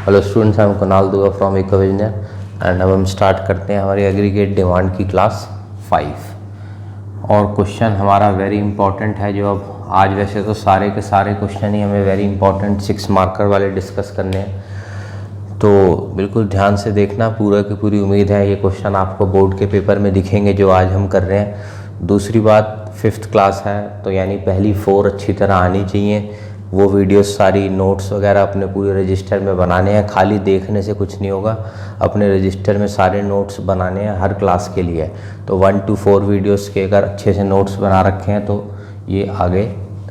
Hello students, I am Kunal दुआ from इकोविजनर and अब हम स्टार्ट करते हैं हमारी एग्रीगेट डिमांड की क्लास 5। और क्वेश्चन हमारा वेरी इंपॉर्टेंट है, जो अब आज वैसे तो सारे के सारे क्वेश्चन ही हमें वेरी इंपॉर्टेंट 6 मार्कर वाले डिस्कस करने हैं, तो बिल्कुल ध्यान से देखना। पूरा की पूरी उम्मीद है ये क्वेश्चन आपको बोर्ड के पेपर में दिखेंगे जो आज हम कर रहे हैं। दूसरी बात, 5th क्लास है तो यानी पहली 4 अच्छी तरह आनी चाहिए। वो वीडियोस सारी नोट्स वगैरह अपने पूरे रजिस्टर में बनाने हैं, खाली देखने से कुछ नहीं होगा। अपने रजिस्टर में सारे नोट्स बनाने हैं हर क्लास के लिए। तो 1 to 4 वीडियोस के अगर अच्छे से नोट्स बना रखे हैं तो ये आगे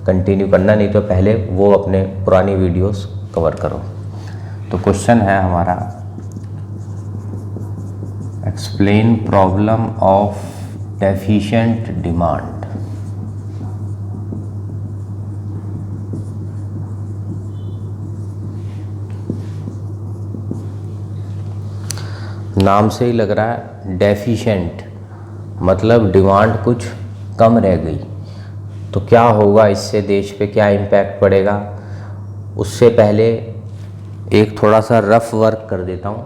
कंटिन्यू करना, नहीं तो पहले वो अपने पुरानी वीडियोस कवर करो। तो क्वेश्चन है हमारा, explain problem of deficient demand. नाम से ही लग रहा है डेफिशिएंट, मतलब डिमांड कुछ कम रह गई। तो क्या होगा, इससे देश पे क्या इम्पैक्ट पड़ेगा। उससे पहले एक थोड़ा सा रफ वर्क कर देता हूँ,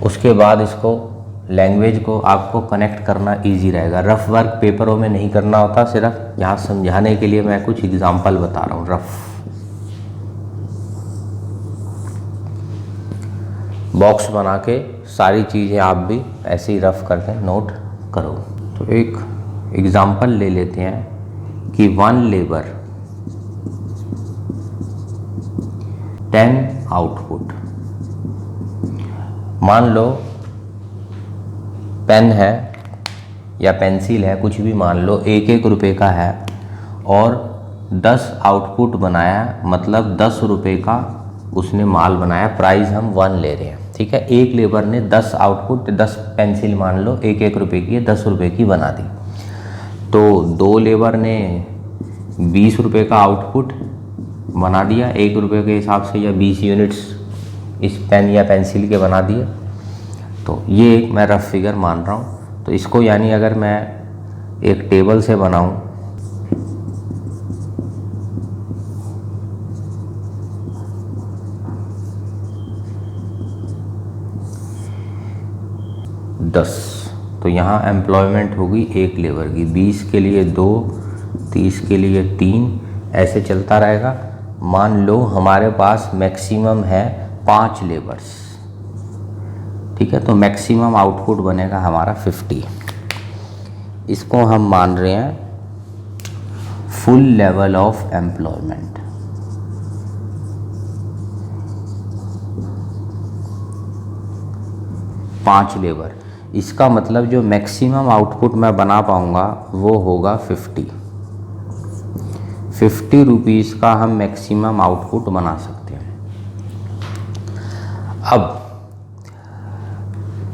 उसके बाद इसको लैंग्वेज को आपको कनेक्ट करना इजी रहेगा। रफ वर्क पेपरों में नहीं करना होता, सिर्फ यहाँ समझाने के लिए मैं कुछ एग्जांपल बता रहा हूँ। रफ बॉक्स बना के सारी चीज़ें आप भी ऐसे ही रफ करके नोट करो। तो एक एग्जांपल ले लेते हैं कि 1 लेबर 10 आउटपुट। मान लो पेन है या पेंसिल है, कुछ भी मान लो, 1-1 रुपये का है और 10 आउटपुट बनाया, मतलब 10 रुपये का उसने माल बनाया। प्राइस हम 1 ले रहे हैं, ठीक है। एक लेबर ने 10 आउटपुट, 10 पेंसिल मान लो 1-1 रुपये की, 10 रुपये की बना दी। तो 2 लेबर ने 20 रुपये का आउटपुट बना दिया, 1 रुपये के हिसाब से, या 20 यूनिट्स इस पेन या पेंसिल के बना दिए। तो ये एक मैं रफ फिगर मान रहा हूँ। तो इसको यानी अगर मैं एक टेबल से बनाऊँ, तो यहाँ एम्प्लॉयमेंट होगी 1 लेबर की, 20 के लिए 2, 30 के लिए 3, ऐसे चलता रहेगा। मान लो हमारे पास मैक्सिमम है 5 लेबर्स, ठीक है। तो मैक्सिमम आउटपुट बनेगा हमारा 50। इसको हम मान रहे हैं फुल लेवल ऑफ एम्प्लॉयमेंट। पाँच लेबर, इसका मतलब जो मैक्सिमम आउटपुट मैं बना पाऊंगा वो होगा 50 रुपीज़ का हम मैक्सिमम आउटपुट बना सकते हैं। अब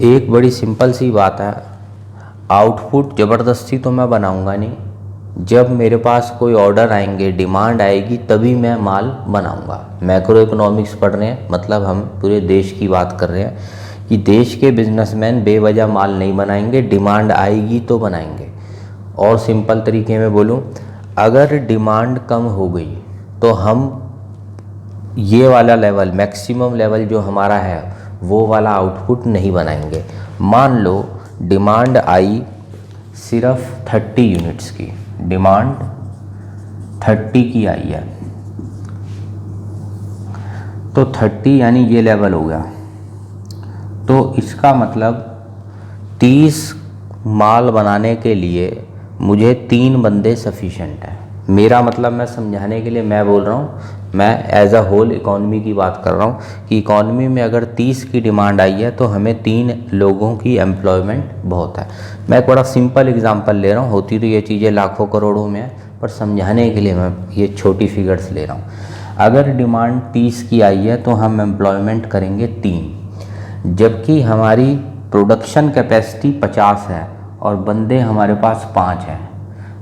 एक बड़ी सिंपल सी बात है, आउटपुट ज़बरदस्ती तो मैं बनाऊंगा नहीं। जब मेरे पास कोई ऑर्डर आएंगे, डिमांड आएगी, तभी मैं माल बनाऊंगा। मैक्रो इकोनॉमिक्स पढ़ रहे हैं, मतलब हम पूरे देश की बात कर रहे हैं कि देश के बिजनेसमैन बेवजह माल नहीं बनाएंगे, डिमांड आएगी तो बनाएंगे। और सिंपल तरीके में बोलूं, अगर डिमांड कम हो गई तो हम ये वाला लेवल, मैक्सिमम लेवल जो हमारा है, वो वाला आउटपुट नहीं बनाएंगे। मान लो डिमांड आई सिर्फ 30 यूनिट्स की, डिमांड 30 की आई है, तो 30 यानी ये लेवल हो गया। तो इसका मतलब 30 माल बनाने के लिए मुझे 3 बंदे सफिशेंट है। मेरा मतलब, मैं समझाने के लिए मैं बोल रहा हूँ, मैं एज अ होल इकॉनमी की बात कर रहा हूँ कि इकॉनमी में अगर 30 की डिमांड आई है तो हमें 3 लोगों की एम्प्लॉयमेंट बहुत है। मैं एक बड़ा सिंपल एग्जांपल ले रहा हूँ, होती तो ये चीज़ें लाखों करोड़ों में है, पर समझाने के लिए मैं ये छोटी फिगर्स ले रहा हूँ। अगर डिमांड 30 की आई है तो हम एम्प्लॉयमेंट करेंगे 3, जबकि हमारी प्रोडक्शन कैपेसिटी 50 है और बंदे हमारे पास 5 हैं,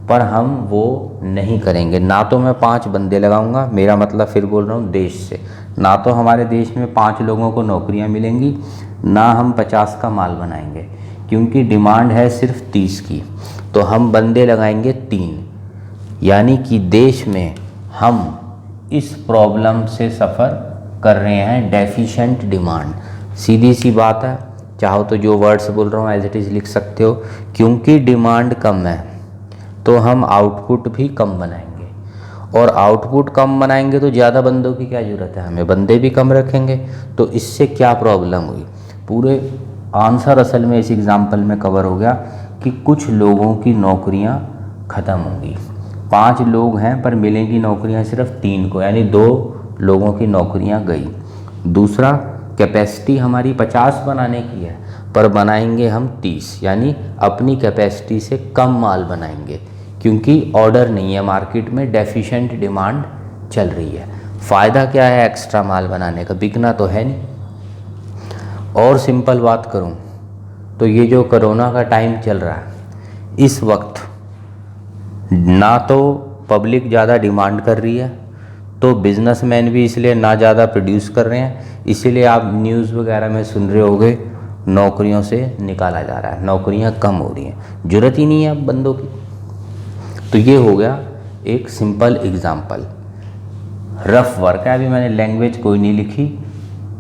पर हम वो नहीं करेंगे। ना तो मैं 5 बंदे लगाऊंगा, मेरा मतलब फिर बोल रहा हूँ देश से, ना तो हमारे देश में 5 लोगों को नौकरियां मिलेंगी, ना हम 50 का माल बनाएंगे, क्योंकि डिमांड है सिर्फ 30 की। तो हम बंदे लगाएंगे 3, यानी कि देश में हम इस प्रॉब्लम से सफ़र कर रहे हैं डेफिशिएंट डिमांड। सीधी सी बात है, चाहो तो जो वर्ड्स बोल रहा हूँ एज इट इज़ लिख सकते हो। क्योंकि डिमांड कम है तो हम आउटपुट भी कम बनाएंगे, और आउटपुट कम बनाएंगे तो ज़्यादा बंदों की क्या ज़रूरत है, हमें बंदे भी कम रखेंगे। तो इससे क्या प्रॉब्लम हुई, पूरे आंसर असल में इस एग्जाम्पल में कवर हो गया कि कुछ लोगों की नौकरियां ख़त्म होंगी। 5 लोग हैं पर मिलेंगी नौकरियां सिर्फ 3 को, यानी 2 लोगों की नौकरियां गई। दूसरा, कैपेसिटी हमारी 50 बनाने की है पर बनाएंगे हम 30, यानी अपनी कैपेसिटी से कम माल बनाएंगे क्योंकि ऑर्डर नहीं है मार्केट में, डेफिशिएंट डिमांड चल रही है। फ़ायदा क्या है एक्स्ट्रा माल बनाने का, बिकना तो है नहीं। और सिंपल बात करूं तो ये जो कोरोना का टाइम चल रहा है, इस वक्त ना तो पब्लिक ज़्यादा डिमांड कर रही है, तो बिजनेसमैन भी इसलिए ना ज़्यादा प्रोड्यूस कर रहे हैं, इसीलिए आप न्यूज़ वगैरह में सुन रहे होगे नौकरियों से निकाला जा रहा है, नौकरियां कम हो रही हैं, ज़रूरत ही नहीं है अब बंदों की। तो ये हो गया एक सिंपल एग्जाम्पल। रफ वर्क है, अभी मैंने लैंग्वेज कोई नहीं लिखी,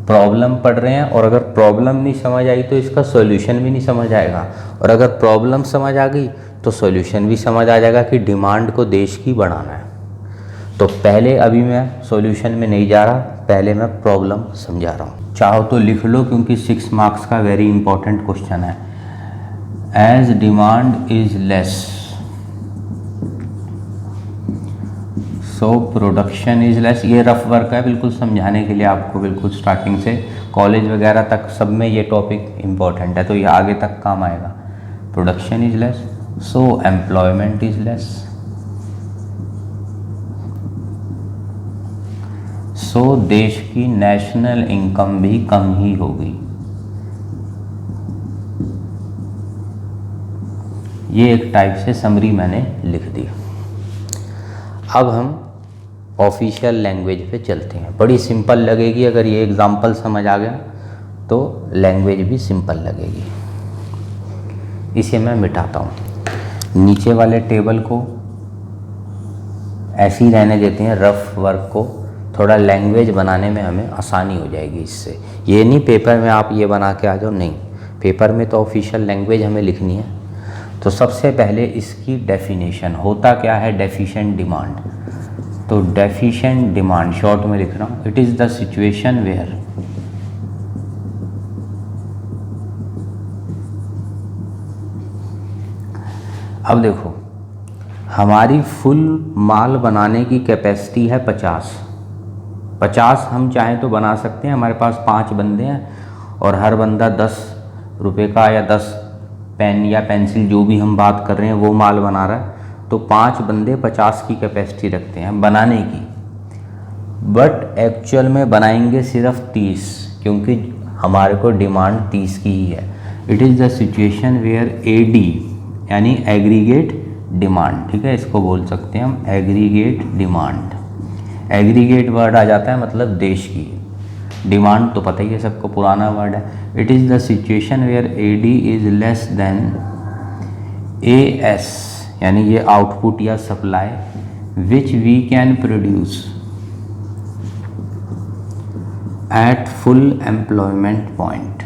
प्रॉब्लम पढ़ रहे हैं, और अगर प्रॉब्लम नहीं समझ आई तो इसका सॉल्यूशन भी नहीं समझ आएगा, और अगर प्रॉब्लम समझ आ गई तो सॉल्यूशन भी समझ आ जाएगा कि डिमांड को देश की बढ़ाना है। तो पहले अभी मैं सॉल्यूशन में नहीं जा रहा, पहले मैं प्रॉब्लम समझा रहा हूँ। चाहो तो लिख लो क्योंकि 6 मार्क्स का वेरी इंपॉर्टेंट क्वेश्चन है। As demand is less so production is less. ये रफ वर्क है बिल्कुल समझाने के लिए आपको, बिल्कुल स्टार्टिंग से कॉलेज वगैरह तक सब में ये टॉपिक इम्पॉर्टेंट है, तो ये आगे तक काम आएगा। Production is less so employment is less, so देश की नेशनल इनकम भी कम ही होगी। ये एक टाइप से समरी मैंने लिख दी। अब हम ऑफिशियल लैंग्वेज पे चलते हैं। बड़ी सिंपल लगेगी, अगर ये एग्जाम्पल समझ आ गया तो लैंग्वेज भी सिंपल लगेगी। इसे मैं मिटाता हूँ, नीचे वाले टेबल को ऐसे ही रहने देते हैं, रफ वर्क को थोड़ा लैंग्वेज बनाने में हमें आसानी हो जाएगी इससे। ये नहीं पेपर में आप ये बना के आ जाओ, नहीं, पेपर में तो ऑफिशियल लैंग्वेज हमें लिखनी है। तो सबसे पहले इसकी डेफिनेशन, होता क्या है डेफिशिएंट डिमांड। तो डेफिशिएंट डिमांड शॉर्ट में लिख रहा हूँ, it is the situation where अब देखो हमारी फुल माल बनाने की कैपेसिटी है 50 हम चाहें तो बना सकते हैं। हमारे पास 5 बंदे हैं और हर बंदा 10 रुपये का या 10 पेन या पेंसिल जो भी हम बात कर रहे हैं वो माल बना रहा है, तो 5 बंदे 50 की कैपेसिटी रखते हैं बनाने की, बट एक्चुअल में बनाएंगे सिर्फ 30 क्योंकि हमारे को डिमांड 30 की ही है। It is the situation where AD यानी एग्रीगेट डिमांड, ठीक है, इसको बोल सकते हैं हम एग्रीगेट डिमांड। एग्रीगेट वर्ड आ जाता है मतलब देश की, डिमांड तो पता ही है सबको, पुराना वर्ड है। It is the situation where AD is less than AS यानी ये आउटपुट या supply which we can produce at full employment point.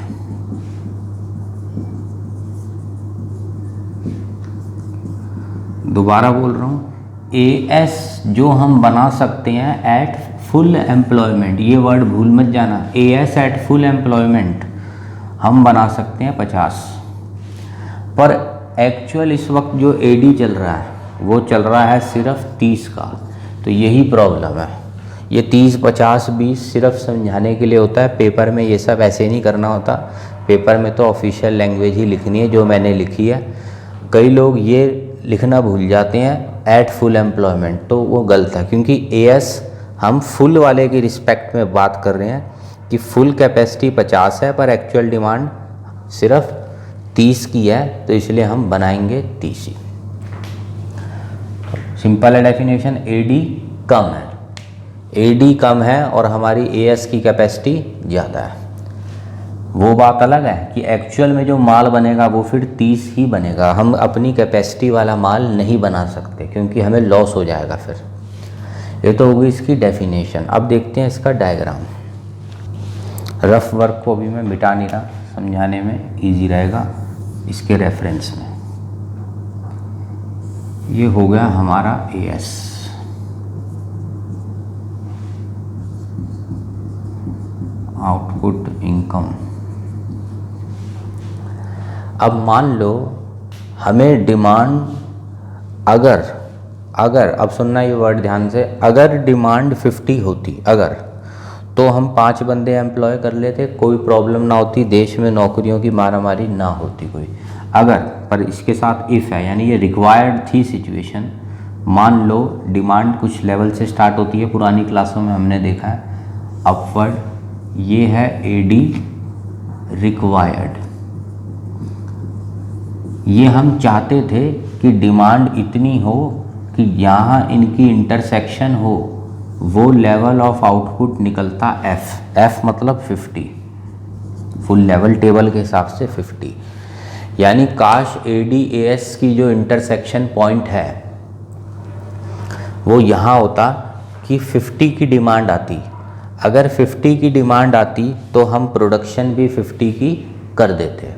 दोबारा बोल रहा हूँ, एएस जो हम बना सकते हैं एट फुल एम्प्लॉयमेंट, ये वर्ड भूल मत जाना, एएस एट फुल एम्प्लॉयमेंट हम बना सकते हैं 50, पर एक्चुअल इस वक्त जो एडी चल रहा है वो चल रहा है सिर्फ 30 का। तो यही प्रॉब्लम है, ये 30, 50, 20 सिर्फ समझाने के लिए होता है, पेपर में ये सब ऐसे नहीं करना होता। पेपर में तो ऑफिशियल लैंग्वेज ही लिखनी है जो मैंने लिखी है। कई लोग ये लिखना भूल जाते हैं एट फुल एम्प्लॉयमेंट, तो वो गलत है क्योंकि एएस हम फुल वाले की रिस्पेक्ट में बात कर रहे हैं कि फुल कैपेसिटी 50 है पर एक्चुअल डिमांड सिर्फ 30 की है, तो इसलिए हम बनाएंगे 30 ही। सिंपल है डेफिनेशन, एडी कम है, एडी कम है और हमारी एएस की कैपेसिटी ज़्यादा है। वो बात अलग है कि एक्चुअल में जो माल बनेगा वो फिर 30 ही बनेगा, हम अपनी कैपेसिटी वाला माल नहीं बना सकते क्योंकि हमें लॉस हो जाएगा फिर। ये तो होगी इसकी डेफिनेशन। अब देखते हैं इसका डायग्राम। रफ वर्क को भी मैं मिटा नहीं रहा, समझाने में इजी रहेगा इसके रेफरेंस में। ये हो गया हमारा AS। Output income. अब मान लो हमें डिमांड, अगर अब सुनना ये वर्ड ध्यान से, अगर डिमांड 50 होती, अगर, तो हम 5 बंदे एम्प्लॉय कर लेते, कोई प्रॉब्लम ना होती, देश में नौकरियों की मारामारी ना होती कोई। अगर, पर इसके साथ इफ़ है, यानी ये रिक्वायर्ड थी सिचुएशन। मान लो डिमांड कुछ लेवल से स्टार्ट होती है, पुरानी क्लासों में हमने देखा है अपवर्ड, ये है AD रिक्वायर्ड। ये हम चाहते थे कि डिमांड इतनी हो कि यहाँ इनकी इंटरसेक्शन हो, वो लेवल ऑफ आउटपुट निकलता F मतलब 50, फुल लेवल टेबल के हिसाब से 50। यानी काश AD-AS की जो इंटरसेक्शन पॉइंट है वो यहाँ होता कि 50 की डिमांड आती। अगर 50 की डिमांड आती तो हम प्रोडक्शन भी 50 की कर देते,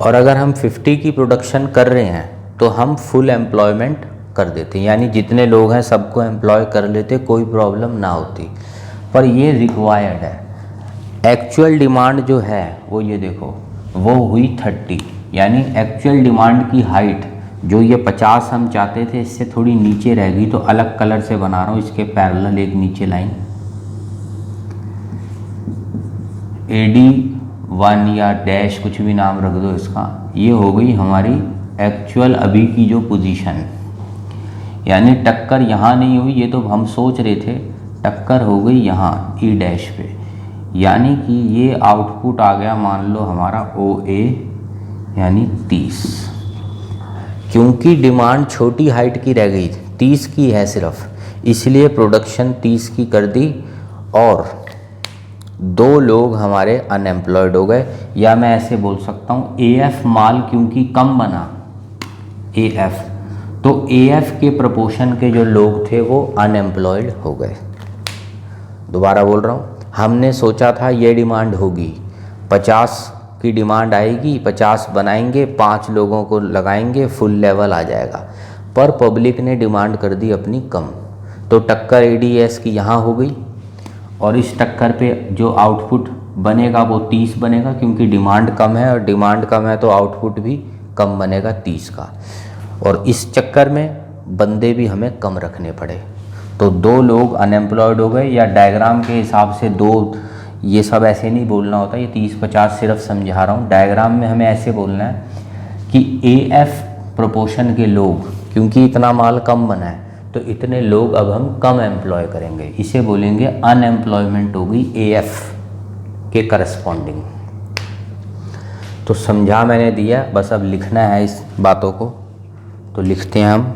और अगर हम 50 की प्रोडक्शन कर रहे हैं तो हम फुल एम्प्लॉयमेंट कर देते, यानी जितने लोग हैं सबको एम्प्लॉय कर लेते, कोई प्रॉब्लम ना होती। पर ये रिक्वायर्ड है। एक्चुअल डिमांड जो है वो ये देखो, वो हुई 30, यानी एक्चुअल डिमांड की हाइट जो ये 50 हम चाहते थे, इससे थोड़ी नीचे रह गई। तो अलग कलर से बना रहा हूँ इसके पैरेलल एक नीचे लाइन, AD1 या डैश कुछ भी नाम रख दो इसका। ये हो गई हमारी एक्चुअल अभी की जो पोजीशन, यानी टक्कर यहाँ नहीं हुई, ये तो हम सोच रहे थे, टक्कर हो गई यहाँ E डैश पे, यानी कि ये आउटपुट आ गया मान लो हमारा OA यानी 30। क्योंकि डिमांड छोटी हाइट की रह गई, 30 की है सिर्फ, इसलिए प्रोडक्शन 30 की कर दी और 2 लोग हमारे अनएम्प्लॉयड हो गए। या मैं ऐसे बोल सकता हूँ AF माल क्योंकि कम बना, AF, तो AF के प्रपोर्शन के जो लोग थे वो अनएम्प्लॉयड हो गए। दोबारा बोल रहा हूँ, हमने सोचा था ये डिमांड होगी, 50 की डिमांड आएगी, 50 बनाएंगे, 5 लोगों को लगाएंगे, फुल लेवल आ जाएगा। पर पब्लिक ने डिमांड कर दी अपनी कम, तो टक्कर AD-AS की यहाँ हो गई, और इस टक्कर पे जो आउटपुट बनेगा वो 30 बनेगा, क्योंकि डिमांड कम है, और डिमांड कम है तो आउटपुट भी कम बनेगा 30 का। और इस चक्कर में बंदे भी हमें कम रखने पड़े, तो 2 लोग अनएम्प्लॉयड हो गए। या डायग्राम के हिसाब से 2, ये सब ऐसे नहीं बोलना होता, ये 30-50 सिर्फ समझा रहा हूँ। डायग्राम में हमें ऐसे बोलना है कि AF प्रोपोर्शन के लोग, क्योंकि इतना माल कम बना है तो इतने लोग अब हम कम एम्प्लॉय करेंगे, इसे बोलेंगे अनएम्प्लॉयमेंट हो गई AF के करस्पॉन्डिंग। तो समझा मैंने दिया, बस अब लिखना है इस बातों को, तो लिखते हैं हम।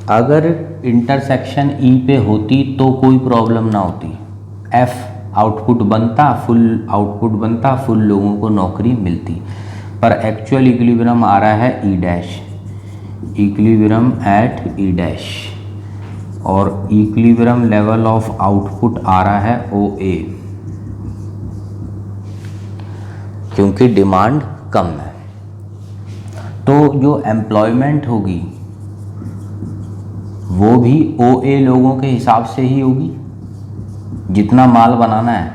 अगर इंटरसेक्शन E पे होती तो कोई प्रॉब्लम ना होती, F आउटपुट बनता, फुल आउटपुट बनता, फुल लोगों को नौकरी मिलती। पर एक्चुअल इक्विलिब्रियम आ रहा है E dash, equilibrium at E dash, और इक्विलिब्रियम लेवल ऑफ आउटपुट आ रहा है OA, क्योंकि डिमांड कम है। तो जो एम्प्लॉयमेंट होगी वो भी OA लोगों के हिसाब से ही होगी, जितना माल बनाना है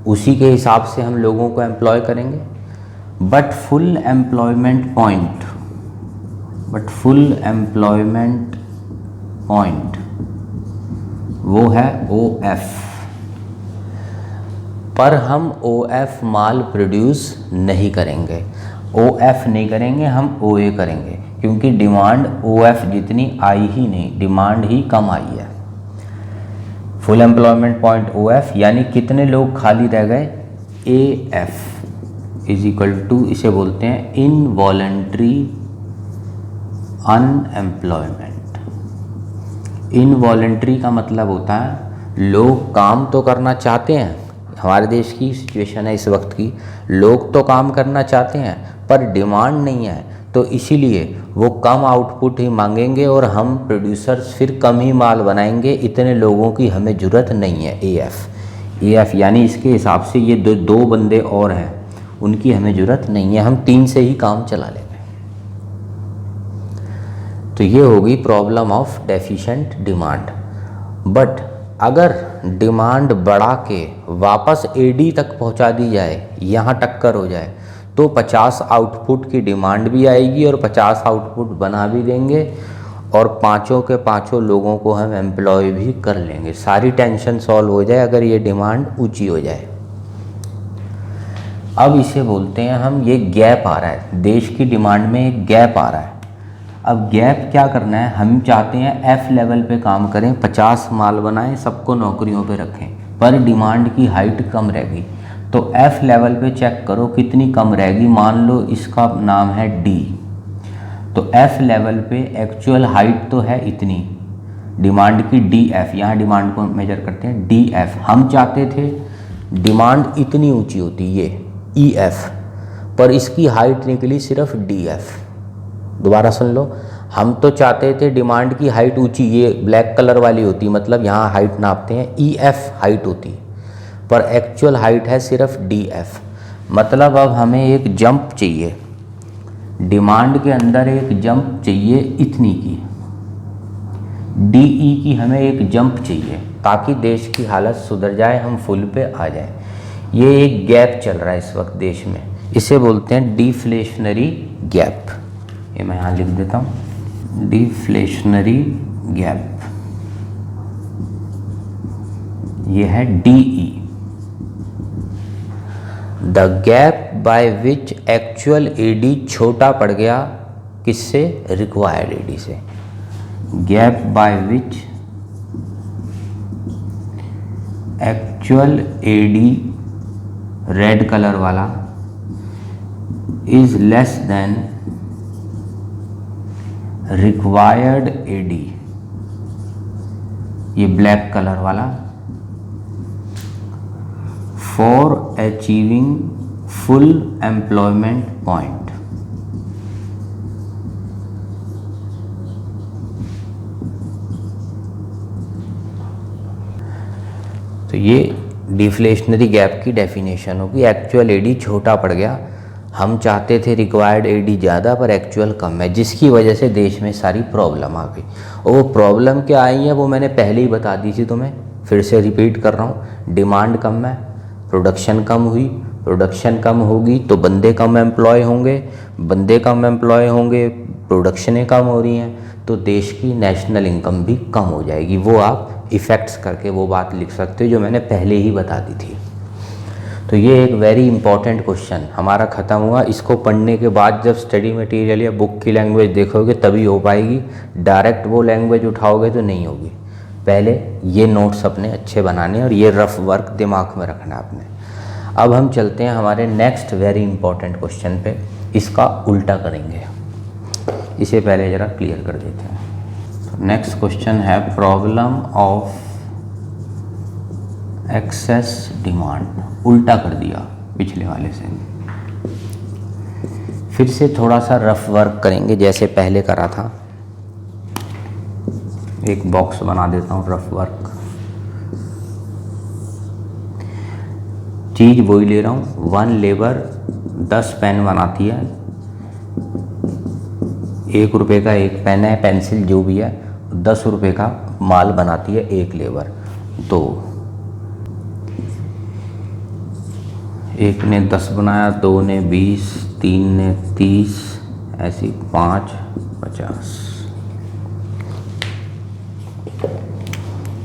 उसी के हिसाब से हम लोगों को एम्प्लॉय करेंगे। बट फुल एम्प्लॉयमेंट पॉइंट वो है OF, पर हम OF माल प्रोड्यूस नहीं करेंगे, OF नहीं करेंगे, हम OA करेंगे, क्योंकि डिमांड OF जितनी आई ही नहीं, डिमांड ही कम आई है। फुल एम्प्लॉयमेंट पॉइंट OF, यानी कितने लोग खाली रह गए, AF इज इक्वल टू, इसे बोलते हैं इनवॉलंटरी अनएम्प्लॉयमेंट। इनवॉलंटरी का मतलब होता है लोग काम तो करना चाहते हैं, हमारे देश की सिचुएशन है इस वक्त की, लोग तो काम करना चाहते हैं पर डिमांड नहीं है, तो इसीलिए वो कम आउटपुट ही मांगेंगे और हम प्रोड्यूसर्स फिर कम ही माल बनाएंगे, इतने लोगों की हमें ज़रूरत नहीं है। एएफ यानी इसके हिसाब से ये दो बंदे और हैं, उनकी हमें ज़रूरत नहीं है, हम 3 से ही काम चला लेंगे। तो ये होगी problem of deficient demand. But अगर डिमांड बढ़ा के वापस एडी तक पहुंचा दी जाए, यहाँ टक्कर हो जाए, तो 50 आउटपुट की डिमांड भी आएगी और 50 आउटपुट बना भी देंगे और पाँचों के पाँचों लोगों को हम एम्प्लॉय भी कर लेंगे। सारी टेंशन सॉल्व हो जाए अगर ये डिमांड ऊंची हो जाए। अब इसे बोलते हैं हम, ये गैप आ रहा है, देश की डिमांड में एक गैप आ रहा है। अब गैप क्या करना है, हम चाहते हैं एफ लेवल पे काम करें, 50 माल बनाएं, सबको नौकरियों पे रखें, पर डिमांड की हाइट कम रहेगी। तो एफ लेवल पे चेक करो कितनी कम रहेगी। मान लो इसका नाम है डी, तो एफ लेवल पे एक्चुअल हाइट तो है इतनी डिमांड की, डी एफ, यहाँ डिमांड को मेजर करते हैं डी एफ। हम चाहते थे डिमांड इतनी ऊंची होती, ये ई एफ, पर इसकी हाइट निकली सिर्फ डी एफ। दोबारा सुन लो, हम तो चाहते थे डिमांड की हाइट ऊंची, ये ब्लैक कलर वाली होती, मतलब यहाँ हाइट नापते हैं ई एफ हाइट होती, पर एक्चुअल हाइट है सिर्फ डी एफ। मतलब अब हमें एक जंप चाहिए, डिमांड के अंदर एक जंप चाहिए इतनी की, डी ई की हमें एक जंप चाहिए ताकि देश की हालत सुधर जाए, हम फुल पे आ जाए। ये एक गैप चल रहा है इस वक्त देश में, इसे बोलते हैं डिफ्लेशनरी गैप। ये मैं यहाँ लिख देता हूँ, डिफ्लेशनरी गैप, ये है DE, the gap by which actual AD छोटा पड़ गया किससे, रिक्वायर्ड AD से। Gap by which actual AD, red colour वाला, is less than required AD, ये ब्लैक कलर वाला, for achieving full employment point. तो ये डिफ्लेशनरी गैप की डेफिनेशन होगी। एक्चुअल AD छोटा पड़ गया, हम चाहते थे रिक्वायर्ड AD ज़्यादा पर एक्चुअल कम है, जिसकी वजह से देश में सारी प्रॉब्लम आ गई। और वो प्रॉब्लम क्या आई है वो मैंने पहले ही बता दी थी तुम्हें, फिर से रिपीट कर रहा हूँ। डिमांड कम है, प्रोडक्शन कम हुई, प्रोडक्शन कम होगी तो बंदे कम एम्प्लॉय होंगे, बंदे कम एम्प्लॉय होंगे, प्रोडक्शनें कम हो रही हैं तो देश की नेशनल इनकम भी कम हो जाएगी। वो आप इफ़ेक्ट्स करके वो बात लिख सकते हो जो मैंने पहले ही बता दी थी। तो ये एक वेरी इंपॉर्टेंट क्वेश्चन हमारा ख़त्म हुआ। इसको पढ़ने के बाद जब स्टडी मटेरियल या बुक की लैंग्वेज देखोगे तभी हो पाएगी, डायरेक्ट वो लैंग्वेज उठाओगे तो नहीं होगी। पहले ये नोट्स अपने अच्छे बनाने और ये रफ वर्क दिमाग में रखना आपने। अब हम चलते हैं हमारे नेक्स्ट वेरी इंपॉर्टेंट क्वेश्चन पे, इसका उल्टा करेंगे। इसे पहले ज़रा क्लियर कर देते हैं। नेक्स्ट क्वेश्चन है प्रॉब्लम ऑफ एक्सेस डिमांड, उल्टा कर दिया पिछले वाले से। फिर से थोड़ा सा रफ वर्क करेंगे जैसे पहले करा था। एक बॉक्स बना देता हूँ रफ वर्क, चीज़ वही ले रहा हूँ। 1 लेबर 10 पेन बनाती है, 1 रुपये का एक पेन है, पेंसिल जो भी है, 10 रुपये का माल बनाती है एक लेबर। तो एक ने 10 बनाया, 2 ने 20, 3 ने 30, ऐसी 5 50।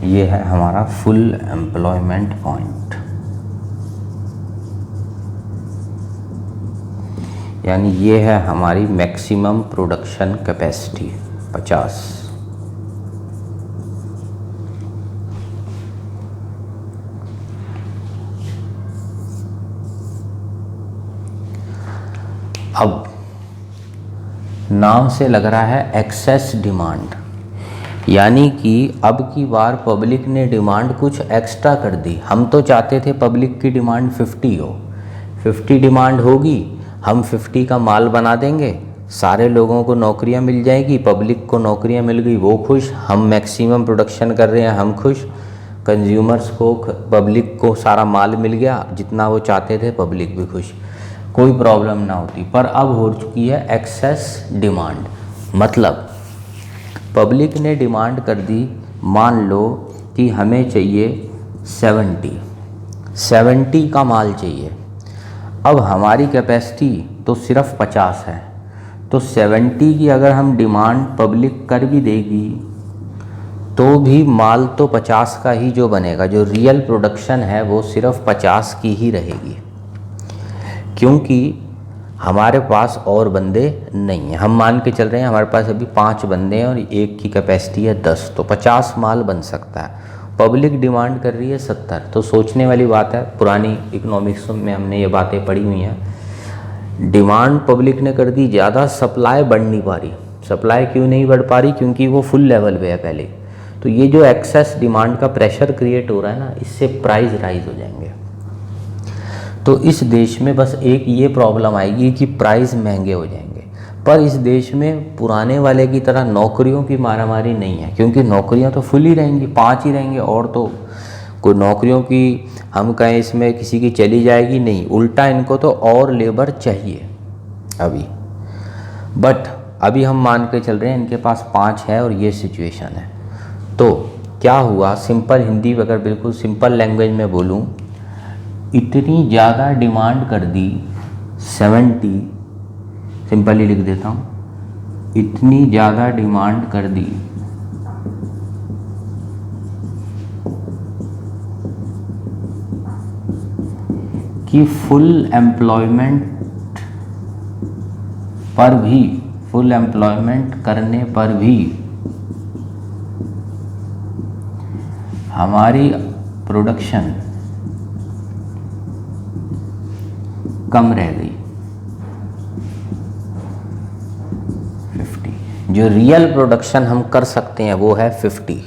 ये है हमारा फुल एम्प्लॉयमेंट पॉइंट, यानी ये है हमारी मैक्सिमम प्रोडक्शन कैपेसिटी 50। अब नाम से लग रहा है एक्सेस डिमांड, यानी कि अब की बार पब्लिक ने डिमांड कुछ एक्स्ट्रा कर दी। हम तो चाहते थे पब्लिक की डिमांड 50 हो, 50 डिमांड होगी, हम 50 का माल बना देंगे, सारे लोगों को नौकरियां मिल जाएगी, पब्लिक को नौकरियां मिल गई, वो खुश, हम मैक्सिमम प्रोडक्शन कर रहे हैं, हम खुश, कंज्यूमर्स को, पब्लिक को सारा माल मिल गया जितना वो चाहते थे, पब्लिक भी खुश, कोई प्रॉब्लम ना होती। पर अब हो चुकी है एक्सेस डिमांड। मतलब पब्लिक ने डिमांड कर दी, मान लो कि हमें चाहिए 70 का माल चाहिए। अब हमारी कैपेसिटी तो सिर्फ 50 है, तो 70 की अगर हम डिमांड पब्लिक कर भी देगी तो भी माल तो 50 का ही जो बनेगा, जो रियल प्रोडक्शन है वो सिर्फ 50 की ही रहेगी, क्योंकि हमारे पास और बंदे नहीं हैं। हम मान के चल रहे हैं हमारे पास अभी 5 बंदे हैं और एक की कैपेसिटी है 10, तो 50 माल बन सकता है। पब्लिक डिमांड कर रही है 70, तो सोचने वाली बात है, पुरानी इकोनॉमिक्स में हमने ये बातें पढ़ी हुई हैं। डिमांड पब्लिक ने कर दी ज़्यादा, सप्लाई बढ़ नहीं पा रही। सप्लाई क्यों नहीं बढ़ पा रही? क्योंकि वो फुल लेवल पे है पहले। तो ये जो एक्सेस डिमांड का प्रेशर क्रिएट हो रहा है ना, इससे प्राइस राइज हो जाएंगे। तो इस देश में बस एक ये प्रॉब्लम आएगी कि प्राइस महंगे हो जाएंगे। पर इस देश में पुराने वाले की तरह नौकरियों की मारामारी नहीं है, क्योंकि नौकरियां तो फुल ही रहेंगी, 5 ही रहेंगे, और तो कोई नौकरियों की हम कहें इसमें किसी की चली जाएगी नहीं, उल्टा इनको तो और लेबर चाहिए अभी। बट अभी हम मान के चल रहे हैं इनके पास 5 है और ये सिचुएशन है। तो क्या हुआ, सिंपल हिंदी अगर बिल्कुल सिंपल लैंग्वेज में बोलूँ, इतनी ज़्यादा डिमांड कर दी 70, सिंपल ही लिख देता हूँ, इतनी ज़्यादा डिमांड कर दी कि फुल एम्प्लॉयमेंट करने पर भी हमारी प्रोडक्शन कम रह गई 50। जो रियल प्रोडक्शन हम कर सकते हैं वो है 50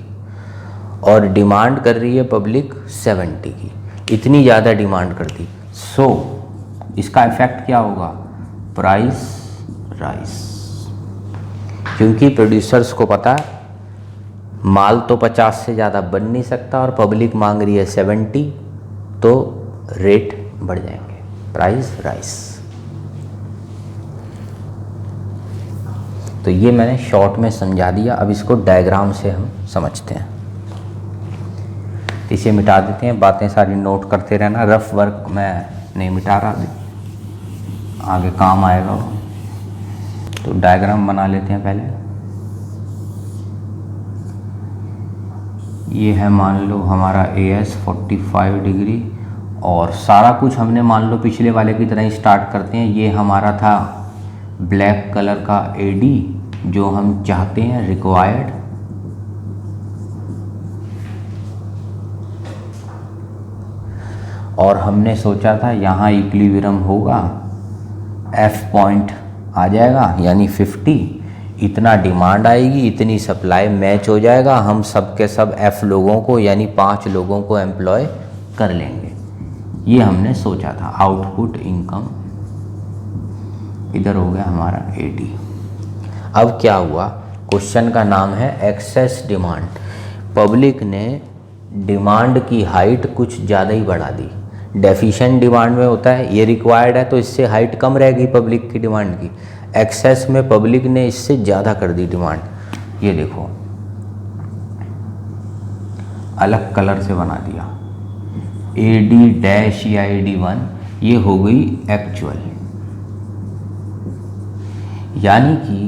और डिमांड कर रही है पब्लिक 70 की। इतनी ज़्यादा डिमांड कर दी, सो इसका इफेक्ट क्या होगा? Price rise. क्योंकि प्रोड्यूसर्स को पता है माल तो 50 से ज़्यादा बन नहीं सकता और पब्लिक मांग रही है 70, तो रेट बढ़ जाएंगे, प्राइस राइज। तो ये मैंने शॉर्ट में समझा दिया। अब इसको डायग्राम से हम समझते हैं। इसे मिटा देते हैं, बातें सारी नोट करते रहना, रफ वर्क मैं नहीं मिटा रहा, आगे काम आएगा। तो डायग्राम बना लेते हैं पहले। ये है मान लो हमारा AS 45 डिग्री और सारा कुछ हमने मान लो पिछले वाले की तरह ही स्टार्ट करते हैं। ये हमारा था ब्लैक कलर का AD जो हम चाहते हैं रिक्वायर्ड, और हमने सोचा था यहाँ इक्विलिब्रियम होगा, F पॉइंट आ जाएगा यानी 50, इतना डिमांड आएगी, इतनी सप्लाई मैच हो जाएगा, हम सब के सब F लोगों को यानी 5 लोगों को एम्प्लॉय कर लेंगे। ये हमने सोचा था। आउटपुट इनकम इधर हो गया हमारा AD। अब क्या हुआ, क्वेश्चन का नाम है एक्सेस डिमांड। पब्लिक ने डिमांड की हाइट कुछ ज़्यादा ही बढ़ा दी। डेफिशिएंट डिमांड में होता है ये रिक्वायर्ड है तो इससे हाइट कम रहेगी पब्लिक की डिमांड की। एक्सेस में पब्लिक ने इससे ज़्यादा कर दी डिमांड। ये देखो अलग कलर से बना दिया, AD- या AD1, ये हो गई एक्चुअल। यानी कि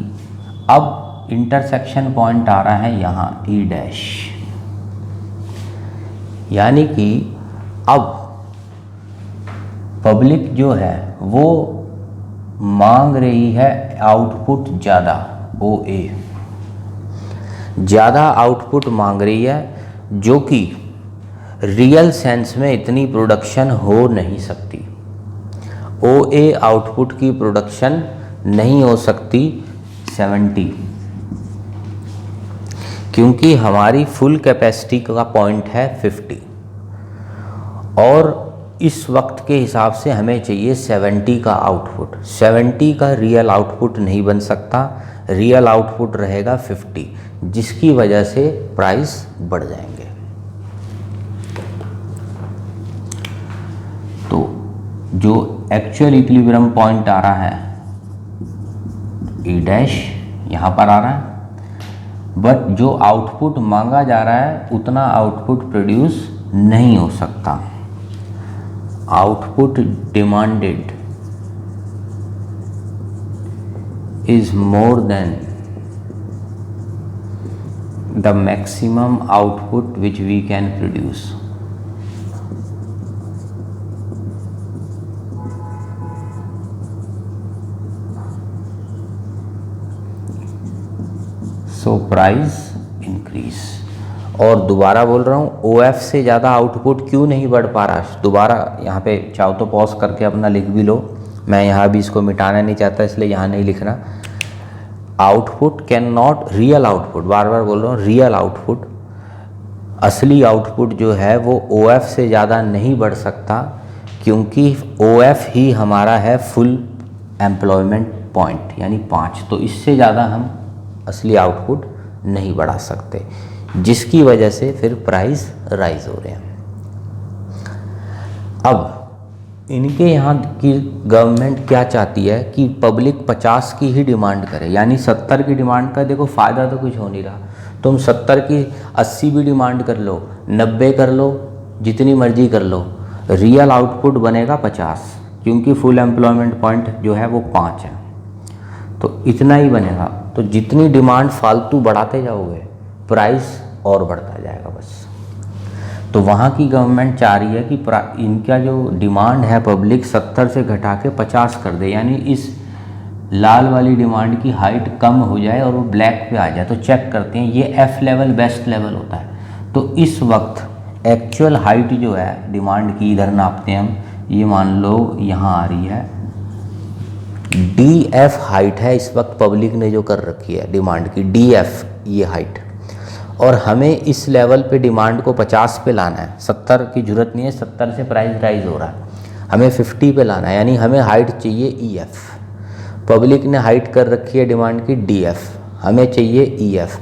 अब इंटरसेक्शन पॉइंट आ रहा है यहाँ E', यानी कि अब पब्लिक जो है वो मांग रही है आउटपुट ज़्यादा, OA ज़्यादा आउटपुट मांग रही है, जो कि रियल सेंस में इतनी प्रोडक्शन हो नहीं सकती। OA आउटपुट की प्रोडक्शन नहीं हो सकती 70, क्योंकि हमारी फुल कैपेसिटी का पॉइंट है 50 और इस वक्त के हिसाब से हमें चाहिए 70 का आउटपुट। 70 का रियल आउटपुट नहीं बन सकता, रियल आउटपुट रहेगा 50, जिसकी वजह से प्राइस बढ़ जाएंगे। तो जो एक्चुअल इक्विलिब्रियम पॉइंट आ रहा है ई डैश यहाँ पर आ रहा है, बट जो आउटपुट मांगा जा रहा है उतना आउटपुट प्रोड्यूस नहीं हो सकता। Output demanded is more than the maximum output which we can produce. So price increase. और दोबारा बोल रहा हूँ, OF से ज़्यादा आउटपुट क्यों नहीं बढ़ पा रहा। दोबारा यहाँ पे चाहो तो पॉज करके अपना लिख भी लो, मैं यहाँ भी इसको मिटाना नहीं चाहता इसलिए यहाँ नहीं लिखना। Output can not, real output, बार बार बोल रहा हूँ, रियल आउटपुट, असली आउटपुट जो है वो OF से ज़्यादा नहीं बढ़ सकता, क्योंकि OF ही हमारा है फुल एम्प्लॉयमेंट पॉइंट यानी 5। तो इससे ज़्यादा हम असली आउटपुट नहीं बढ़ा सकते, जिसकी वजह से फिर प्राइस राइज हो रहे हैं। अब इनके यहाँ की गवर्नमेंट क्या चाहती है कि पब्लिक 50 की ही डिमांड करे, यानी 70 की डिमांड का। देखो फ़ायदा तो कुछ हो नहीं रहा, तुम 70 की 80 भी डिमांड कर लो, 90 कर लो, जितनी मर्जी कर लो, रियल आउटपुट बनेगा 50, क्योंकि फुल एम्प्लॉयमेंट पॉइंट जो है वो 5 है, तो इतना ही बनेगा। तो जितनी डिमांड फालतू बढ़ाते जाओगे प्राइस और बढ़ता जाएगा बस। तो वहाँ की गवर्नमेंट चाह रही है कि इनका जो डिमांड है पब्लिक 70 से घटा के 50 कर दे, यानी इस लाल वाली डिमांड की हाइट कम हो जाए और वो ब्लैक पे आ जाए। तो चेक करते हैं, ये F लेवल बेस्ट लेवल होता है। तो इस वक्त एक्चुअल हाइट जो है डिमांड की, इधर नापते हैं हम, ये मान लो यहाँ आ रही है DF हाइट है इस वक्त पब्लिक ने जो कर रखी है डिमांड की, DF ये हाइट। और हमें इस लेवल पे डिमांड को 50 पे लाना है, 70 की जरूरत नहीं है, 70 से प्राइस राइज हो रहा है, हमें 50 पे लाना है, यानी हमें हाइट चाहिए EF। पब्लिक ने हाइट कर रखी है डिमांड की DF, हमें चाहिए EF,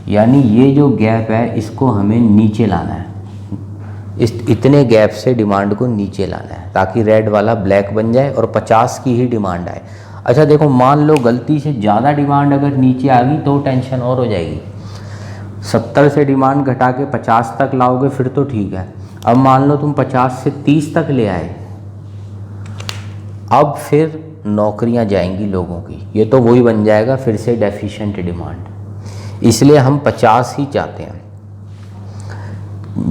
यानी ये जो गैप है इसको हमें नीचे लाना है। इस इतने गैप से डिमांड को नीचे लाना है ताकि रेड वाला ब्लैक बन जाए और 50 की ही डिमांड आए। अच्छा देखो, मान लो गलती से ज़्यादा डिमांड अगर नीचे आ गई तो टेंशन और हो जाएगी। 70 से डिमांड घटा के 50 तक लाओगे फिर तो ठीक है। अब मान लो तुम 50 से 30 तक ले आए, अब फिर नौकरियां जाएंगी लोगों की, ये तो वही बन जाएगा फिर से डेफिशिएंट डिमांड। इसलिए हम 50 ही चाहते हैं।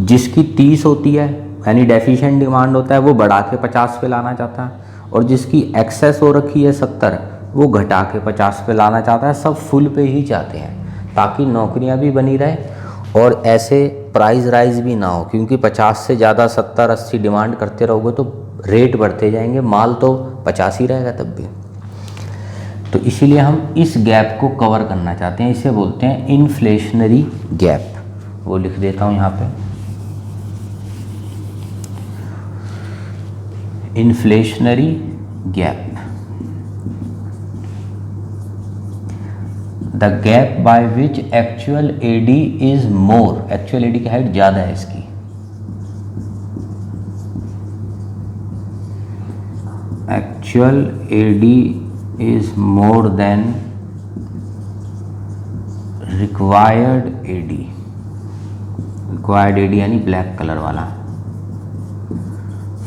जिसकी 30 होती है यानी डेफिशिएंट डिमांड होता है, वो बढ़ा के 50 पे लाना चाहता है, और जिसकी एक्सेस हो रखी है 70, वो घटा के 50 पे लाना चाहता है। सब फुल पे ही चाहते हैं ताकि नौकरियां भी बनी रहे और ऐसे प्राइस राइज भी ना हो, क्योंकि 50 से ज़्यादा 70-80 डिमांड करते रहोगे तो रेट बढ़ते जाएंगे, माल तो 50 ही रहेगा तब भी। तो इसीलिए हम इस गैप को कवर करना चाहते हैं, इसे बोलते हैं इन्फ्लेशनरी गैप। वो लिख देता हूँ यहाँ पे, inflationary gap, the gap by which actual AD is more, actual AD की हाइट ज़्यादा है इसकी, actual AD is more than required AD, required AD यानी ब्लैक कलर वाला,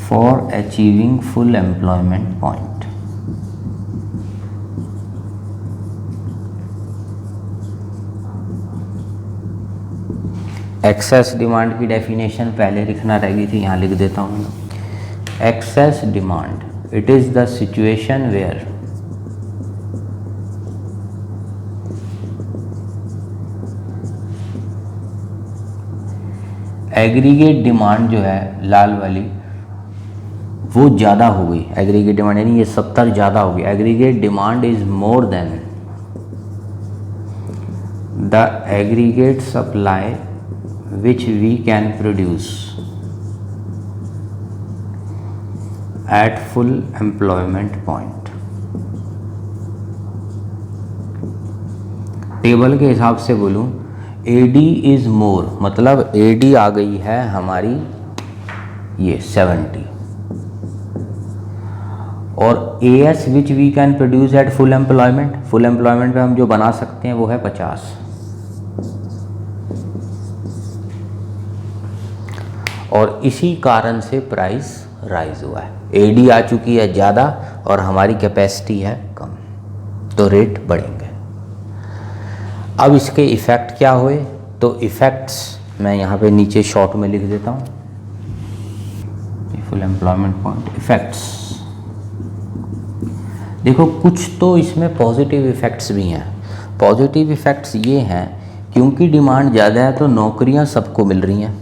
for achieving full employment point. Excess demand की definition पहले लिखना रह गई थी, यहाँ लिख देता हूँ। Excess demand, it is the situation where aggregate demand जो है लाल वाली वो ज़्यादा हो गई। एग्रीगेट डिमांड यानी ये 70 ज़्यादा हो गई। Aggregate demand is more than the aggregate supply which we can produce at full employment point. Table के हिसाब से बोलूं, AD इज मोर, मतलब AD आ गई है हमारी ये 70, और AS which we can produce at full employment, full employment पे हम जो बना सकते हैं वो है 50, और इसी कारण से प्राइस राइज हुआ है। AD आ चुकी है ज़्यादा और हमारी कैपेसिटी है कम, तो रेट बढ़ेंगे। अब इसके इफ़ेक्ट क्या हुए, तो इफ़ेक्ट्स मैं यहाँ पे नीचे शॉर्ट में लिख देता हूँ, फुल एम्प्लॉयमेंट पॉइंट इफ़ेक्ट्स। देखो कुछ तो इसमें पॉजिटिव इफ़ेक्ट्स भी हैं। पॉजिटिव इफ़ेक्ट्स ये हैं, क्योंकि डिमांड ज़्यादा है तो नौकरियां सबको मिल रही हैं,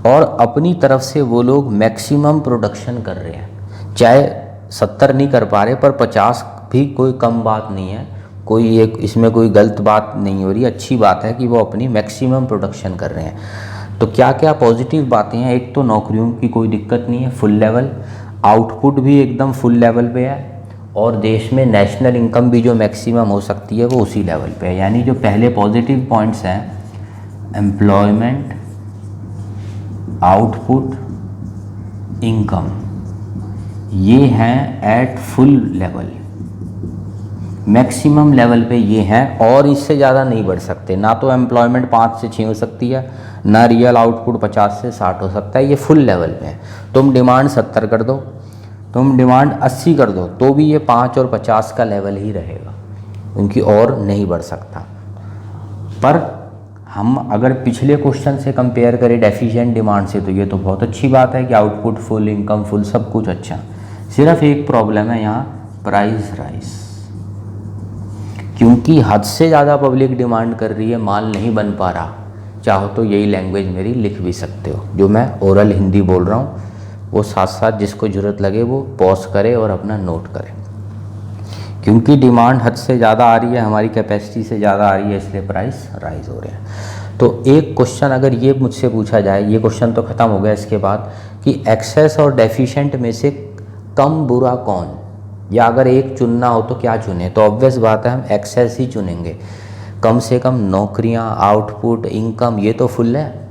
और अपनी तरफ से वो लोग मैक्सिमम प्रोडक्शन कर रहे हैं। चाहे 70 नहीं कर पा रहे, पर 50 भी कोई कम बात नहीं है, कोई एक इसमें कोई गलत बात नहीं हो रही, अच्छी बात है कि वो अपनी मैक्सिमम प्रोडक्शन कर रहे हैं। तो क्या क्या पॉजिटिव बातें हैं, एक तो नौकरियों की कोई दिक्कत नहीं है, फुल लेवल, आउटपुट भी एकदम फुल लेवल पे है, और देश में नेशनल इनकम भी जो मैक्सिमम हो सकती है वो उसी लेवल पे है। यानी जो पहले पॉजिटिव पॉइंट्स हैं, एम्प्लॉयमेंट, आउटपुट, इनकम, ये हैं at full level, maximum level पे ये हैं, और इससे ज़्यादा नहीं बढ़ सकते। ना तो एम्प्लॉयमेंट 5 से 6 हो सकती है, ना रियल आउटपुट 50 से 60 हो सकता है, ये फुल लेवल पे है। तुम डिमांड 70 कर दो, तुम डिमांड 80 कर दो, तो भी ये 5 और 50 का लेवल ही रहेगा, उनकी और नहीं बढ़ सकता। पर हम अगर पिछले क्वेश्चन से कंपेयर करें डेफिशिएंट डिमांड से, तो ये तो बहुत अच्छी बात है कि आउटपुट फुल, इनकम फुल, सब कुछ अच्छा। सिर्फ एक प्रॉब्लम है यहाँ, प्राइस राइज, क्योंकि हद से ज़्यादा पब्लिक डिमांड कर रही है, माल नहीं बन पा रहा। चाहो तो यही लैंग्वेज मेरी लिख भी सकते हो, जो मैं ओरल हिंदी बोल रहा हूँ, वो साथ साथ जिसको ज़रूरत लगे वो पॉज करे और अपना नोट करे। क्योंकि डिमांड हद से ज़्यादा आ रही है, हमारी कैपेसिटी से ज़्यादा आ रही है, इसलिए प्राइस राइज हो रहे हैं। तो एक क्वेश्चन अगर ये मुझसे पूछा जाए, ये क्वेश्चन तो ख़त्म हो गया इसके बाद, कि एक्सेस और डेफिशिएंट में से कम बुरा कौन, या अगर एक चुनना हो तो क्या चुने, तो ऑब्वियस बात है हम एक्सेस ही चुनेंगे। कम से कम नौकरियां, आउटपुट, इनकम, ये तो फुल है।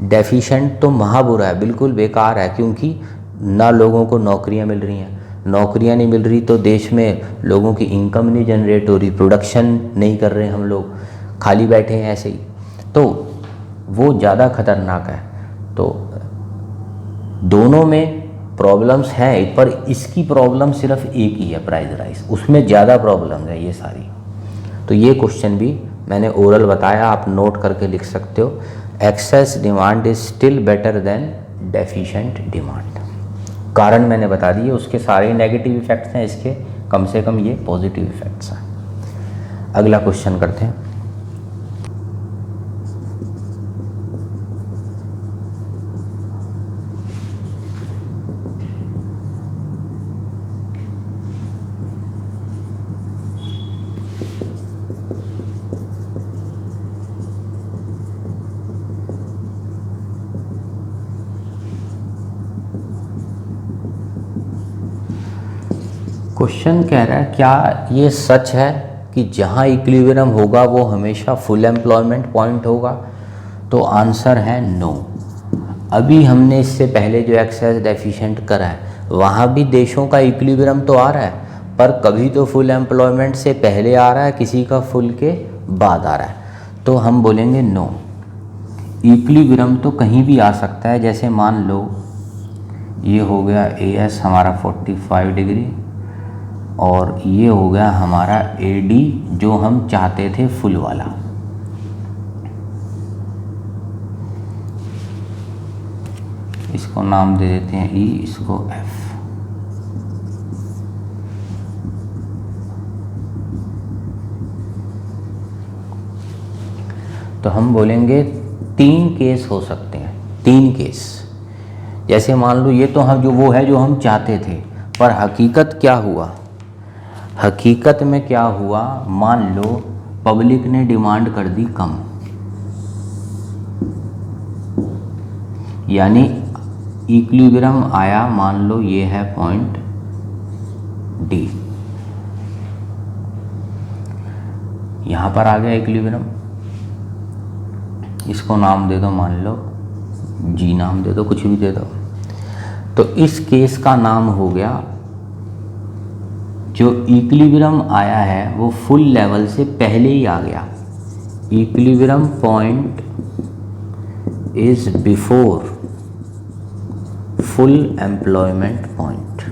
डेफिशिएंट तो महाबुरा है, बिल्कुल बेकार है, क्योंकि ना लोगों को नौकरियां मिल रही हैं, नौकरियां नहीं मिल रही तो देश में लोगों की इनकम नहीं जनरेट हो रही, प्रोडक्शन नहीं कर रहे हम लोग, खाली बैठे हैं ऐसे ही, तो वो ज़्यादा खतरनाक है। तो दोनों में प्रॉब्लम्स हैं, पर इसकी प्रॉब्लम सिर्फ एक ही है, प्राइस राइज, उसमें ज़्यादा प्रॉब्लम है ये सारी। तो ये क्वेश्चन भी मैंने ओरल बताया, आप नोट करके लिख सकते हो। Excess demand is still better than deficient demand. कारण मैंने बता दिए, उसके सारे नेगेटिव इफेक्ट्स हैं, इसके कम से कम ये पॉजिटिव इफेक्ट्स हैं। अगला क्वेश्चन करते हैं। क्वेश्चन कह रहा है, क्या ये सच है कि जहाँ इक्विलिब्रियम होगा वो हमेशा फुल एम्प्लॉयमेंट पॉइंट होगा? तो आंसर है नो। अभी हमने इससे पहले जो एक्सेस डेफिशिएंट करा है, वहाँ भी देशों का इक्विलिब्रियम तो आ रहा है, पर कभी तो फुल एम्प्लॉयमेंट से पहले आ रहा है, किसी का फुल के बाद आ रहा है। तो हम बोलेंगे नो, इक्विलिब्रियम तो कहीं भी आ सकता है। जैसे मान लो ये हो गया AS हमारा 45 डिग्री, और ये हो गया हमारा AD जो हम चाहते थे फुल वाला। इसको नाम दे देते हैं E, इसको F। तो हम बोलेंगे 3 केस हो सकते हैं, 3 केस। जैसे मान लो ये तो हम जो वो है जो हम चाहते थे, पर हकीकत क्या हुआ? हकीकत में क्या हुआ, मान लो पब्लिक ने डिमांड कर दी कम, यानी इक्विलिब्रियम आया, मान लो ये है पॉइंट डी, यहाँ पर आ गया इक्विलिब्रियम, इसको नाम दे दो, मान लो जी नाम दे दो, कुछ भी दे दो। तो इस केस का नाम हो गया, जो इक्विलिब्रियम आया है वो फुल लेवल से पहले ही आ गया। Equilibrium point is before full employment point.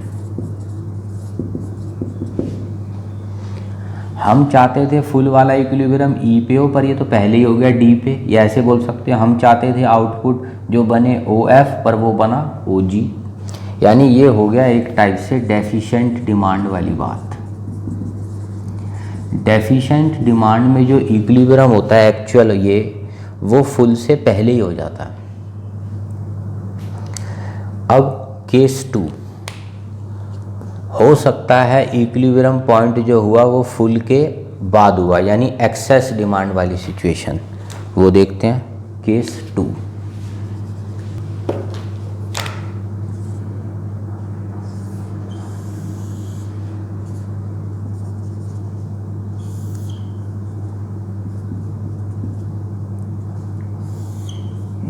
हम चाहते थे फुल वाला इक्विलिब्रियम ई पे हो, पर ये तो पहले ही हो गया डी पे, या ऐसे बोल सकते हैं हम चाहते थे आउटपुट जो बने ओ एफ, पर वो बना ओ जी। यानी ये हो गया एक टाइप से डेफिशिएंट डिमांड वाली बात। डेफिशिएंट डिमांड में जो इक्विलिब्रियम होता है एक्चुअल, ये वो फुल से पहले ही हो जाता है। अब केस 2, हो सकता है इक्विलिब्रियम पॉइंट जो हुआ वो फुल के बाद हुआ, यानी एक्सेस डिमांड वाली सिचुएशन, वो देखते हैं केस 2।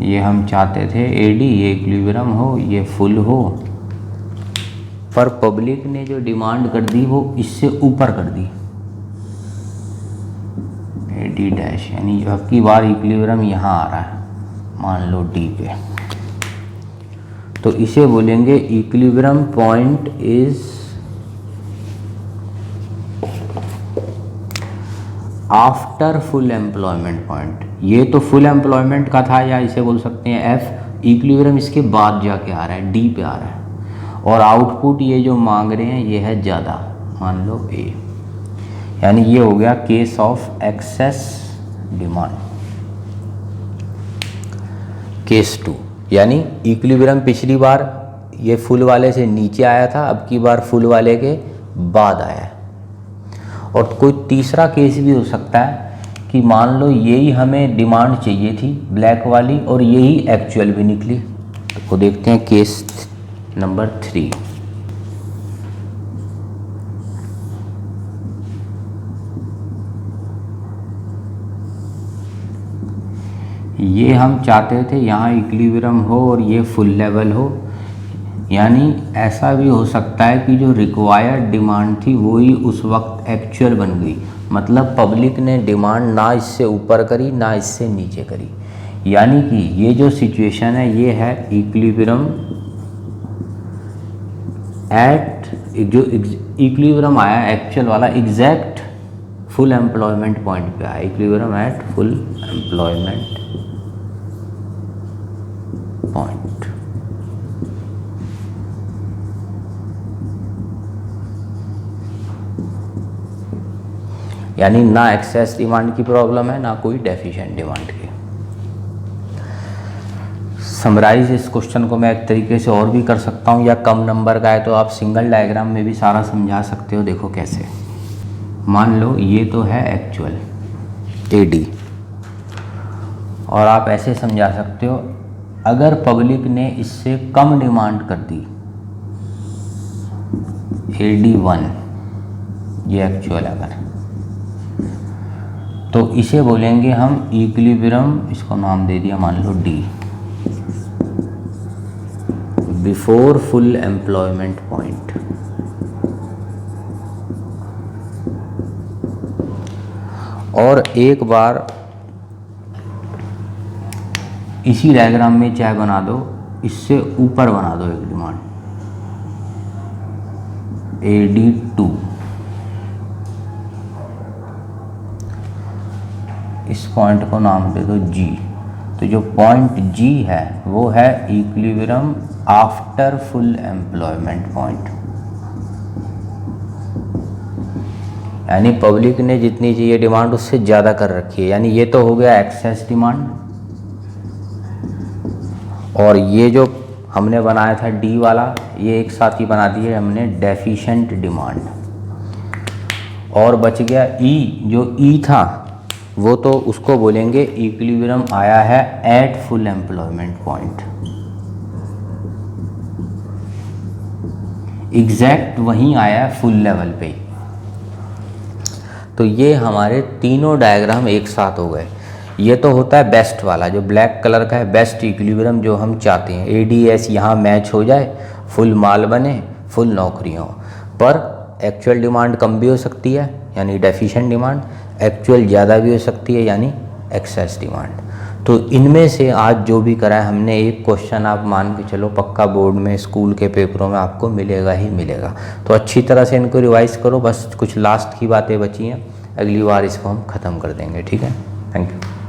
ये हम चाहते थे एडी, ये इक्विलिब्रियम हो, ये फुल हो, पर पब्लिक ने जो डिमांड कर दी वो इससे ऊपर कर दी, डी डैश, यानी अब की बार इक्विलिब्रियम यहाँ आ रहा है, मान लो डी पे। तो इसे बोलेंगे equilibrium point is after full employment point. ये तो फुल एम्प्लॉयमेंट का था, या इसे बोल सकते हैं एफ। इक्विलिब्रियम इसके बाद जाके आ रहा है, डी पे आ रहा है, और आउटपुट ये जो मांग रहे हैं ये है ज़्यादा, मान लो ए। यानी ये हो गया case of excess demand. Case 2, यानी इक्विलिब्रियम पिछली बार ये फुल वाले से नीचे आया था, अब की बार फुल वाले के बाद आया है। और कोई तीसरा केस भी हो सकता है कि मान लो यही हमें डिमांड चाहिए थी ब्लैक वाली, और यही एक्चुअल भी निकली। तो देखते हैं केस नंबर 3। ये हम चाहते थे यहाँ इक्विलिब्रियम हो और ये फुल लेवल हो, यानी ऐसा भी हो सकता है कि जो रिक्वायर्ड डिमांड थी वही उस वक्त एक्चुअल बन गई। मतलब पब्लिक ने डिमांड ना इससे ऊपर करी ना इससे नीचे करी, यानी कि ये जो सिचुएशन है ये है इक्विलिब्रियम एट, जो इक्विलिब्रियम आया एक्चुअल वाला एग्जैक्ट फुल एम्प्लॉयमेंट पॉइंट पे आया, equilibrium at full employment point. यानी ना एक्सेस डिमांड की प्रॉब्लम है, ना कोई डेफिशिएंट डिमांड की। समराइज इस क्वेश्चन को मैं एक तरीके से और भी कर सकता हूँ, या कम नंबर का है तो आप सिंगल डायग्राम में भी सारा समझा सकते हो। देखो कैसे, मान लो ये तो है एक्चुअल एडी, और आप ऐसे समझा सकते हो, अगर पब्लिक ने इससे कम डिमांड कर दी AD1, ये एक्चुअल अगर, तो इसे बोलेंगे हम इक्विलिब्रियम, इसको नाम दे दिया मान लो D, before full employment point. और एक बार इसी डायग्राम में चाहे बना दो, इससे ऊपर बना दो एक डिमांड AD2, इस पॉइंट को नाम दे दो G। तो जो पॉइंट G है वो है equilibrium after full employment point. यानी पब्लिक ने जितनी चाहिए डिमांड उससे ज़्यादा कर रखी है, यानी ये तो हो गया एक्सेस डिमांड, और ये जो हमने बनाया था डी वाला, ये एक साथ ही बना दिए हमने डेफिशिएंट डिमांड। और बच गया ई, जो ई था वो तो उसको बोलेंगे इक्विलिब्रियम आया है eight full employment point. Exact वहीं आया है फुल लेवल पे ही। तो ये हमारे तीनों डायग्राम एक साथ हो गए। ये तो होता है बेस्ट वाला जो ब्लैक कलर का है, बेस्ट इक्विलिब्रियम जो हम चाहते हैं, एडीएस यहाँ मैच हो जाए, फुल माल बने, फुल नौकरी हो। पर एक्चुअल डिमांड कम भी हो सकती है यानी डेफिशिएंट डिमांड, एक्चुअल ज़्यादा भी हो सकती है यानी एक्सेस डिमांड। तो इनमें से आज जो भी करा है हमने, एक क्वेश्चन आप मान के चलो पक्का बोर्ड में स्कूल के पेपरों में आपको मिलेगा ही मिलेगा। तो अच्छी तरह से इनको रिवाइज करो, बस कुछ लास्ट की बातें बची हैं, अगली बार इसको हम ख़त्म कर देंगे। ठीक है, थैंक यू।